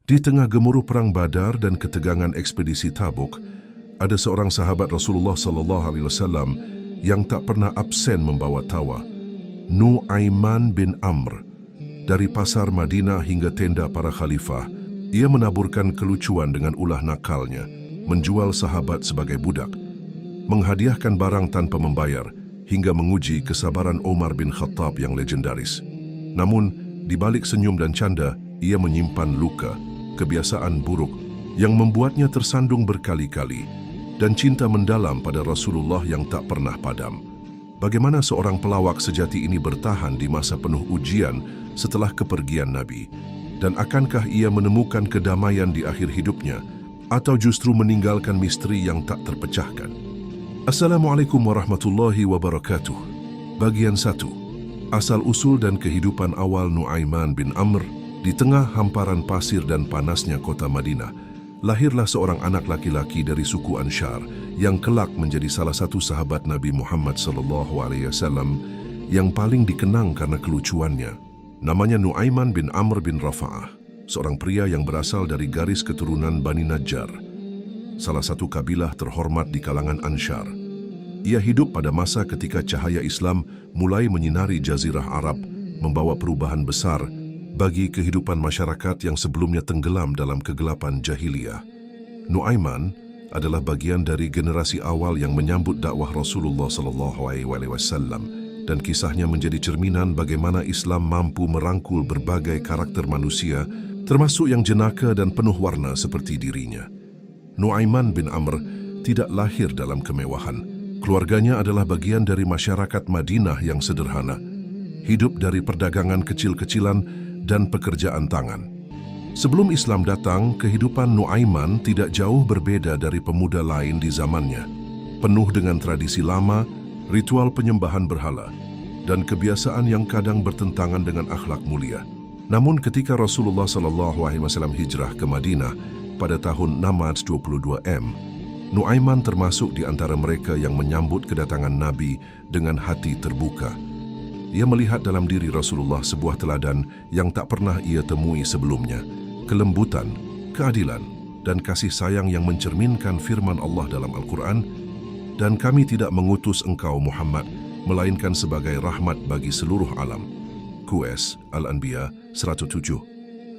Di tengah gemuruh perang Badar dan ketegangan ekspedisi Tabuk, ada seorang sahabat Rasulullah SAW yang tak pernah absen membawa tawa. Nu'aiman bin Amr. Dari pasar Madinah hingga tenda para khalifah, ia menaburkan kelucuan dengan ulah nakalnya, menjual sahabat sebagai budak, menghadiahkan barang tanpa membayar, hingga menguji kesabaran Umar bin Khattab yang legendaris. Namun, di balik senyum dan canda, ia menyimpan luka, kebiasaan buruk yang membuatnya tersandung berkali-kali, dan cinta mendalam pada Rasulullah yang tak pernah padam. Bagaimana seorang pelawak sejati ini bertahan di masa penuh ujian setelah kepergian Nabi? Dan akankah ia menemukan kedamaian di akhir hidupnya, atau justru meninggalkan misteri yang tak terpecahkan? Assalamualaikum warahmatullahi wabarakatuh. Bagian 1. Asal-usul dan kehidupan awal Nu'aiman bin Amr. Di tengah hamparan pasir dan panasnya kota Madinah, lahirlah seorang anak laki-laki dari suku Ansyar yang kelak menjadi salah satu sahabat Nabi Muhammad SAW yang paling dikenang karena kelucuannya. Namanya Nu'aiman bin Amr bin Rafa'ah, seorang pria yang berasal dari garis keturunan Bani Najjar, salah satu kabilah terhormat di kalangan Ansyar. Ia hidup pada masa ketika cahaya Islam mulai menyinari Jazirah Arab, membawa perubahan besar bagi kehidupan masyarakat yang sebelumnya tenggelam dalam kegelapan jahiliyah. Nu'aiman adalah bagian dari generasi awal yang menyambut dakwah Rasulullah SAW, dan kisahnya menjadi cerminan bagaimana Islam mampu merangkul berbagai karakter manusia, termasuk yang jenaka dan penuh warna seperti dirinya. Nu'aiman bin Amr tidak lahir dalam kemewahan. Keluarganya adalah bagian dari masyarakat Madinah yang sederhana, hidup dari perdagangan kecil-kecilan dan pekerjaan tangan. Sebelum Islam datang, kehidupan Nu'aiman tidak jauh berbeda dari pemuda lain di zamannya, penuh dengan tradisi lama, ritual penyembahan berhala, dan kebiasaan yang kadang bertentangan dengan akhlak mulia. Namun ketika Rasulullah SAW hijrah ke Madinah pada tahun 622 M, Nu'aiman termasuk di antara mereka yang menyambut kedatangan Nabi dengan hati terbuka. Ia melihat dalam diri Rasulullah sebuah teladan yang tak pernah ia temui sebelumnya, kelembutan, keadilan, dan kasih sayang yang mencerminkan firman Allah dalam Al-Quran, dan kami tidak mengutus engkau Muhammad, melainkan sebagai rahmat bagi seluruh alam. QS Al-Anbiya 107.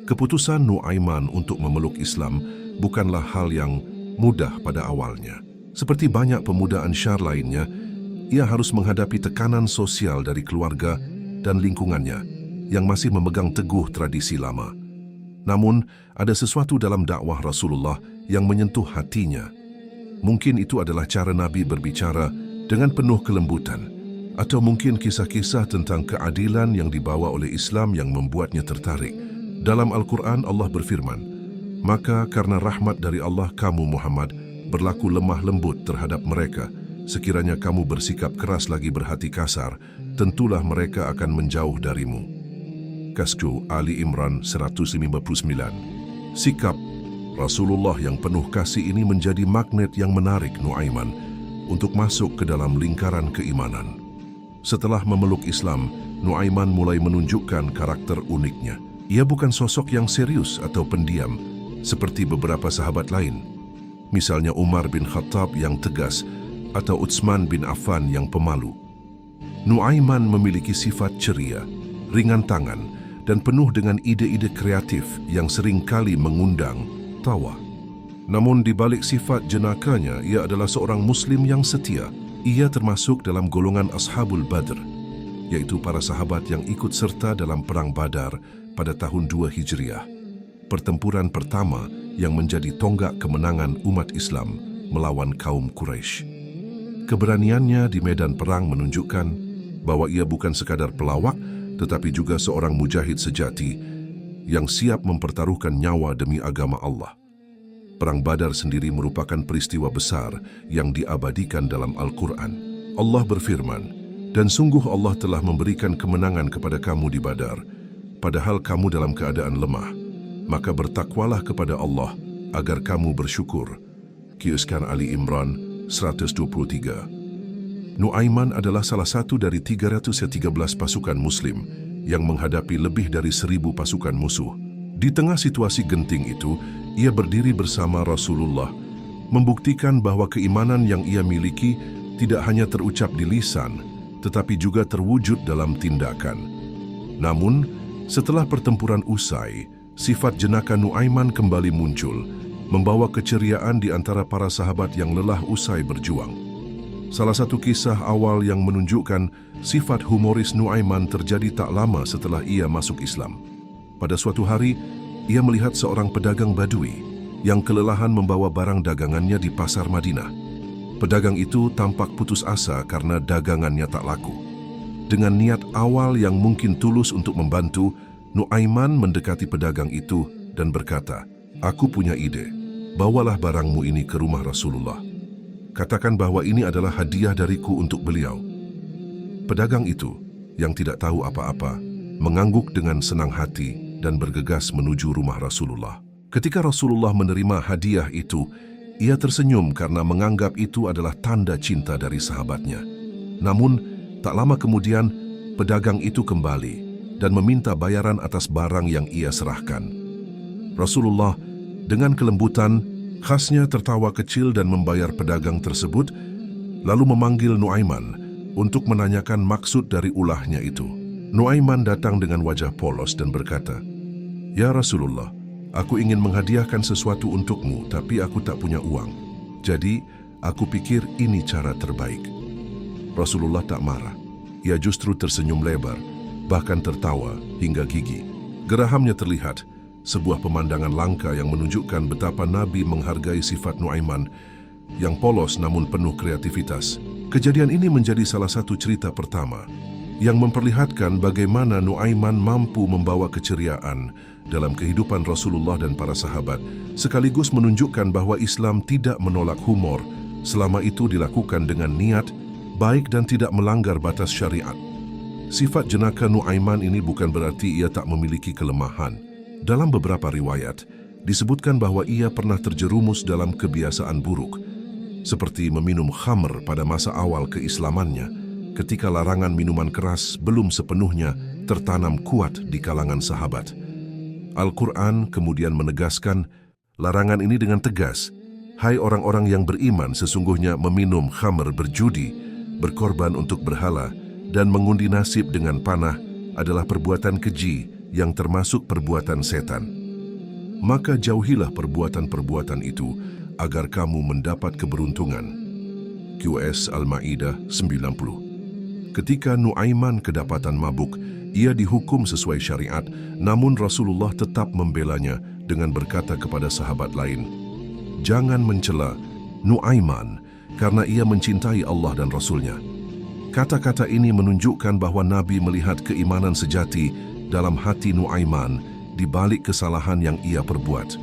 Keputusan Nu'aiman untuk memeluk Islam bukanlah hal yang mudah pada awalnya. Seperti banyak pemuda Ansyar lainnya, ia harus menghadapi tekanan sosial dari keluarga dan lingkungannya yang masih memegang teguh tradisi lama. Namun, ada sesuatu dalam dakwah Rasulullah yang menyentuh hatinya. Mungkin itu adalah cara Nabi berbicara dengan penuh kelembutan, atau mungkin kisah-kisah tentang keadilan yang dibawa oleh Islam yang membuatnya tertarik. Dalam Al-Quran Allah berfirman, "Maka karena rahmat dari Allah kamu Muhammad berlaku lemah lembut terhadap mereka. Sekiranya kamu bersikap keras lagi berhati kasar, tentulah mereka akan menjauh darimu." Kasku Ali Imran 159. Sikap Rasulullah yang penuh kasih ini menjadi magnet yang menarik Nu'aiman untuk masuk ke dalam lingkaran keimanan. Setelah memeluk Islam, Nu'aiman mulai menunjukkan karakter uniknya. Ia bukan sosok yang serius atau pendiam seperti beberapa sahabat lain. Misalnya Umar bin Khattab yang tegas, atau Utsman bin Affan yang pemalu. Nu'aiman memiliki sifat ceria, ringan tangan, dan penuh dengan ide-ide kreatif yang seringkali mengundang tawa. Namun di balik sifat jenakanya, ia adalah seorang Muslim yang setia. Ia termasuk dalam golongan Ashabul Badr, yaitu para sahabat yang ikut serta dalam Perang Badar pada tahun 2 Hijriah, pertempuran pertama yang menjadi tonggak kemenangan umat Islam melawan kaum Quraisy. Keberaniannya di medan perang menunjukkan bahwa ia bukan sekadar pelawak, tetapi juga seorang mujahid sejati yang siap mempertaruhkan nyawa demi agama Allah. Perang Badar sendiri merupakan peristiwa besar yang diabadikan dalam Al-Quran. Allah berfirman, "Dan sungguh Allah telah memberikan kemenangan kepada kamu di Badar, padahal kamu dalam keadaan lemah. Maka bertakwalah kepada Allah agar kamu bersyukur." Kiuskan Ali Imran 123. Nu'aiman adalah salah satu dari 313 pasukan Muslim yang menghadapi lebih dari 1000 pasukan musuh. Di tengah situasi genting itu, ia berdiri bersama Rasulullah, membuktikan bahwa keimanan yang ia miliki tidak hanya terucap di lisan, tetapi juga terwujud dalam tindakan. Namun, setelah pertempuran usai, sifat jenaka Nuaiman kembali muncul, membawa keceriaan di antara para sahabat yang lelah usai berjuang. Salah satu kisah awal yang menunjukkan sifat humoris Nuaiman terjadi tak lama setelah ia masuk Islam. Pada suatu hari, ia melihat seorang pedagang Badui yang kelelahan membawa barang dagangannya di pasar Madinah. Pedagang itu tampak putus asa karena dagangannya tak laku. Dengan niat awal yang mungkin tulus untuk membantu, Nuaiman mendekati pedagang itu dan berkata, "Aku punya ide, bawalah barangmu ini ke rumah Rasulullah. Katakan bahwa ini adalah hadiah dariku untuk beliau." Pedagang itu, yang tidak tahu apa-apa, mengangguk dengan senang hati dan bergegas menuju rumah Rasulullah. Ketika Rasulullah menerima hadiah itu, ia tersenyum karena menganggap itu adalah tanda cinta dari sahabatnya. Namun, tak lama kemudian, pedagang itu kembali dan meminta bayaran atas barang yang ia serahkan. Rasulullah dengan kelembutan, khasnya tertawa kecil dan membayar pedagang tersebut, lalu memanggil Nuaiman untuk menanyakan maksud dari ulahnya itu. Nuaiman datang dengan wajah polos dan berkata, "Ya Rasulullah, aku ingin menghadiahkan sesuatu untukmu, tapi aku tak punya uang. Jadi, aku pikir ini cara terbaik." Rasulullah tak marah. Ia justru tersenyum lebar, bahkan tertawa hingga gigi. Gerahamnya terlihat, sebuah pemandangan langka yang menunjukkan betapa Nabi menghargai sifat Nuaiman yang polos namun penuh kreativitas. Kejadian ini menjadi salah satu cerita pertama yang memperlihatkan bagaimana Nuaiman mampu membawa keceriaan dalam kehidupan Rasulullah dan para sahabat, sekaligus menunjukkan bahwa Islam tidak menolak humor selama itu dilakukan dengan niat baik dan tidak melanggar batas syariat. Sifat jenaka Nuaiman ini bukan berarti ia tak memiliki kelemahan. Dalam beberapa riwayat, disebutkan bahwa ia pernah terjerumus dalam kebiasaan buruk, seperti meminum khamr pada masa awal keislamannya, ketika larangan minuman keras belum sepenuhnya tertanam kuat di kalangan sahabat. Al-Quran kemudian menegaskan larangan ini dengan tegas. "Hai orang-orang yang beriman, sesungguhnya meminum khamr, berjudi, berkorban untuk berhala, dan mengundi nasib dengan panah adalah perbuatan keji yang termasuk perbuatan setan. Maka jauhilah perbuatan-perbuatan itu agar kamu mendapat keberuntungan." QS Al-Ma'idah 90. Ketika Nuaiman kedapatan mabuk, ia dihukum sesuai syariat, namun Rasulullah tetap membelanya dengan berkata kepada sahabat lain, "Jangan mencela Nuaiman karena ia mencintai Allah dan Rasul-Nya." Kata-kata ini menunjukkan bahwa Nabi melihat keimanan sejati dalam hati Nuaiman di balik kesalahan yang ia perbuat.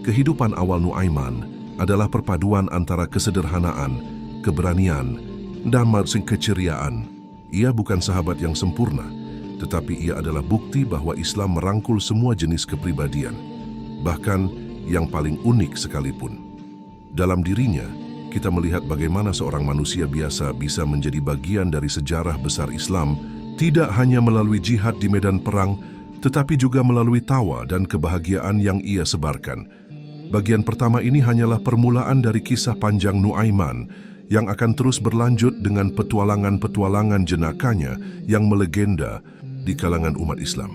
Kehidupan awal Nuaiman adalah perpaduan antara kesederhanaan, keberanian, dan keceriaan. Ia bukan sahabat yang sempurna, tetapi ia adalah bukti bahwa Islam merangkul semua jenis kepribadian, bahkan yang paling unik sekalipun. Dalam dirinya, kita melihat bagaimana seorang manusia biasa bisa menjadi bagian dari sejarah besar Islam, tidak hanya melalui jihad di medan perang, tetapi juga melalui tawa dan kebahagiaan yang ia sebarkan. Bagian pertama ini hanyalah permulaan dari kisah panjang Nuaiman, yang akan terus berlanjut dengan petualangan-petualangan jenakanya yang melegenda di kalangan umat Islam.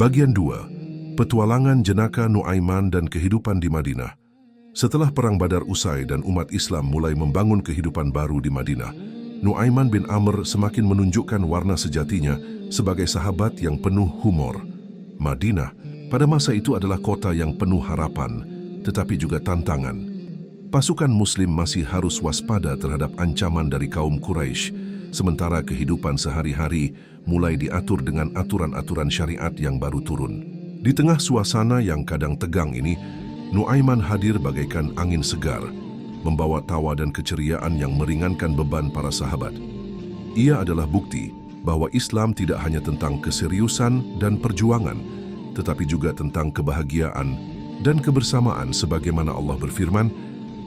Bagian 2, petualangan jenaka Nuaiman dan kehidupan di Madinah. Setelah Perang Badar usai dan umat Islam mulai membangun kehidupan baru di Madinah, Nuaiman bin Amr semakin menunjukkan warna sejatinya sebagai sahabat yang penuh humor. Madinah pada masa itu adalah kota yang penuh harapan, tetapi juga tantangan. Pasukan Muslim masih harus waspada terhadap ancaman dari kaum Quraisy, sementara kehidupan sehari-hari mulai diatur dengan aturan-aturan syariat yang baru turun. Di tengah suasana yang kadang tegang ini, Nuaiman hadir bagaikan angin segar, membawa tawa dan keceriaan yang meringankan beban para sahabat. Ia adalah bukti bahwa Islam tidak hanya tentang keseriusan dan perjuangan, tetapi juga tentang kebahagiaan dan kebersamaan sebagaimana Allah berfirman,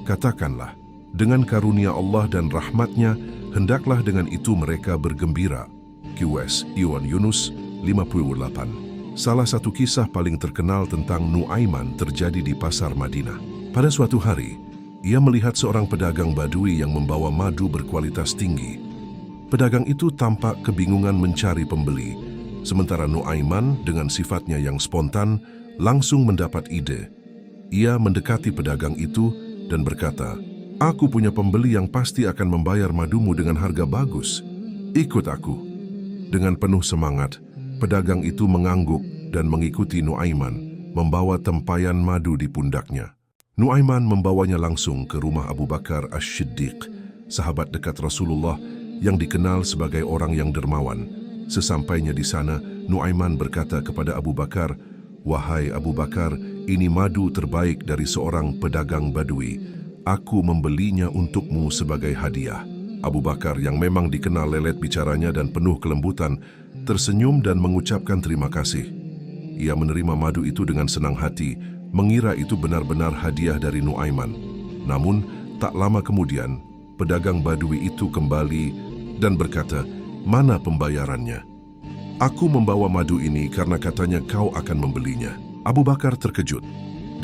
"Katakanlah, dengan karunia Allah dan rahmatnya, hendaklah dengan itu mereka bergembira." QS Iwan Yunus 58. Salah satu kisah paling terkenal tentang Nuaiman terjadi di pasar Madinah. Pada suatu hari, ia melihat seorang pedagang Badui yang membawa madu berkualitas tinggi. Pedagang itu tampak kebingungan mencari pembeli, sementara Nuaiman dengan sifatnya yang spontan langsung mendapat ide. Ia mendekati pedagang itu dan berkata, "Aku punya pembeli yang pasti akan membayar madumu dengan harga bagus. Ikut aku." Dengan penuh semangat, pedagang itu mengangguk dan mengikuti Nuaiman, membawa tempayan madu di pundaknya. Nuaiman membawanya langsung ke rumah Abu Bakar As-Siddiq, sahabat dekat Rasulullah yang dikenal sebagai orang yang dermawan. Sesampainya di sana, Nuaiman berkata kepada Abu Bakar, "Wahai Abu Bakar, ini madu terbaik dari seorang pedagang Badui. Aku membelinya untukmu sebagai hadiah." Abu Bakar yang memang dikenal lelet bicaranya dan penuh kelembutan, tersenyum dan mengucapkan terima kasih. Ia menerima madu itu dengan senang hati, mengira itu benar-benar hadiah dari Nuaiman. Namun, tak lama kemudian, pedagang Badui itu kembali dan berkata, "Mana pembayarannya? Aku membawa madu ini karena katanya kau akan membelinya." Abu Bakar terkejut,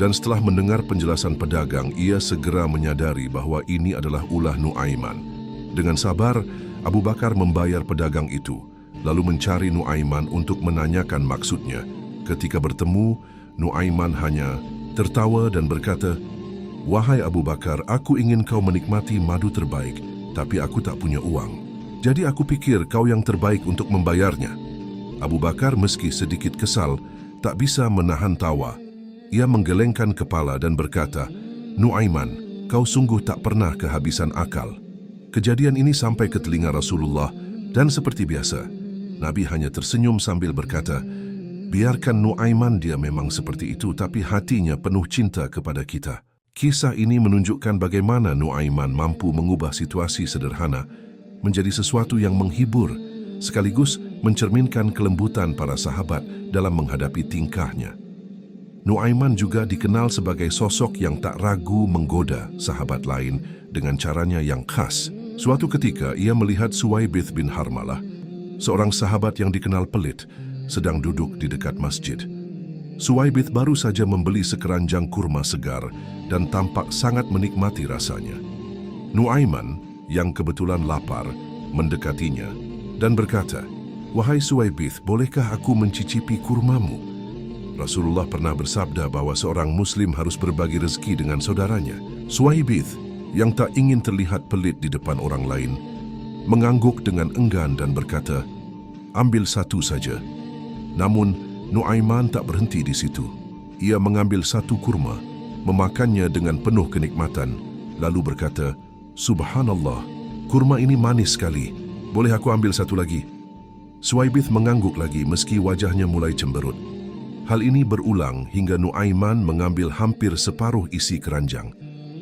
dan setelah mendengar penjelasan pedagang, ia segera menyadari bahwa ini adalah ulah Nuaiman. Dengan sabar, Abu Bakar membayar pedagang itu, lalu mencari Nuaiman untuk menanyakan maksudnya. Ketika bertemu, Nuaiman hanya tertawa dan berkata, "Wahai Abu Bakar, aku ingin kau menikmati madu terbaik, tapi aku tak punya uang. Jadi aku pikir kau yang terbaik untuk membayarnya." Abu Bakar meski sedikit kesal, tak bisa menahan tawa. Ia menggelengkan kepala dan berkata, "Nuaiman, kau sungguh tak pernah kehabisan akal." Kejadian ini sampai ke telinga Rasulullah dan seperti biasa, Nabi hanya tersenyum sambil berkata, "Biarkan Nuaiman, dia memang seperti itu, tapi hatinya penuh cinta kepada kita." Kisah ini menunjukkan bagaimana Nuaiman mampu mengubah situasi sederhana menjadi sesuatu yang menghibur, sekaligus mencerminkan kelembutan para sahabat dalam menghadapi tingkahnya. Nuaiman juga dikenal sebagai sosok yang tak ragu menggoda sahabat lain dengan caranya yang khas. Suatu ketika ia melihat Suwaibith bin Harmalah, seorang sahabat yang dikenal pelit, sedang duduk di dekat masjid. Suwaibith baru saja membeli sekeranjang kurma segar dan tampak sangat menikmati rasanya. Nuaiman, yang kebetulan lapar, mendekatinya dan berkata, "Wahai Suwaibith, bolehkah aku mencicipi kurmamu?" Rasulullah pernah bersabda bahwa seorang muslim harus berbagi rezeki dengan saudaranya. Suwaibith, yang tak ingin terlihat pelit di depan orang lain, mengangguk dengan enggan dan berkata, "Ambil satu saja." Namun, Nuaiman tak berhenti di situ. Ia mengambil satu kurma, memakannya dengan penuh kenikmatan, lalu berkata, "Subhanallah, kurma ini manis sekali. Boleh aku ambil satu lagi?" Suwaibith mengangguk lagi meski wajahnya mulai cemberut. Hal ini berulang hingga Nuaiman mengambil hampir separuh isi keranjang.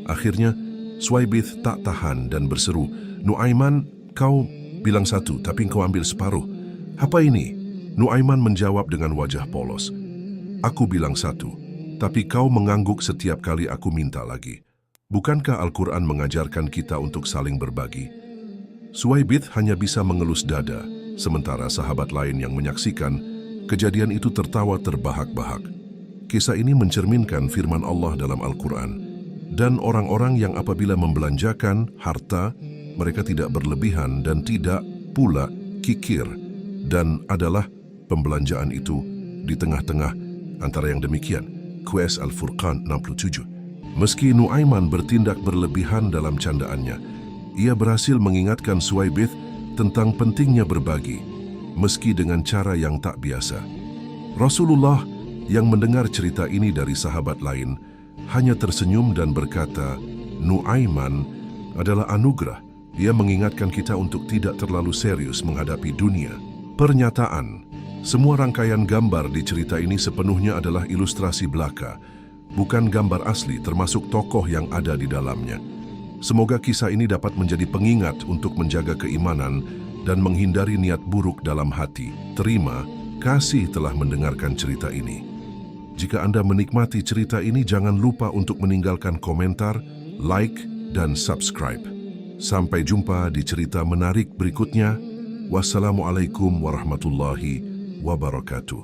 Akhirnya, Suwaibith tak tahan dan berseru, "Nuaiman, kau bilang satu, tapi kau ambil separuh. Apa ini?" Nuaiman menjawab dengan wajah polos, "Aku bilang satu, tapi kau mengangguk setiap kali aku minta lagi. Bukankah Al-Quran mengajarkan kita untuk saling berbagi?" Suwaibith hanya bisa mengelus dada, sementara sahabat lain yang menyaksikan kejadian itu tertawa terbahak-bahak. Kisah ini mencerminkan firman Allah dalam Al-Quran. Dan orang-orang yang apabila membelanjakan harta, mereka tidak berlebihan dan tidak pula kikir, dan adalah pembelanjaan itu di tengah-tengah antara yang demikian. QS Al-Furqan 67. Meski Nuaiman bertindak berlebihan dalam candaannya, ia berhasil mengingatkan Suwaibith tentang pentingnya berbagi, meski dengan cara yang tak biasa. Rasulullah yang mendengar cerita ini dari sahabat lain hanya tersenyum dan berkata, "Nuaiman adalah anugerah." Ia mengingatkan kita untuk tidak terlalu serius menghadapi dunia. Pernyataan, semua rangkaian gambar di cerita ini sepenuhnya adalah ilustrasi belaka, bukan gambar asli termasuk tokoh yang ada di dalamnya. Semoga kisah ini dapat menjadi pengingat untuk menjaga keimanan dan menghindari niat buruk dalam hati. Terima kasih telah mendengarkan cerita ini. Jika Anda menikmati cerita ini, jangan lupa untuk meninggalkan komentar, like, dan subscribe. Sampai jumpa di cerita menarik berikutnya. Wassalamualaikum warahmatullahi wabarakatuh.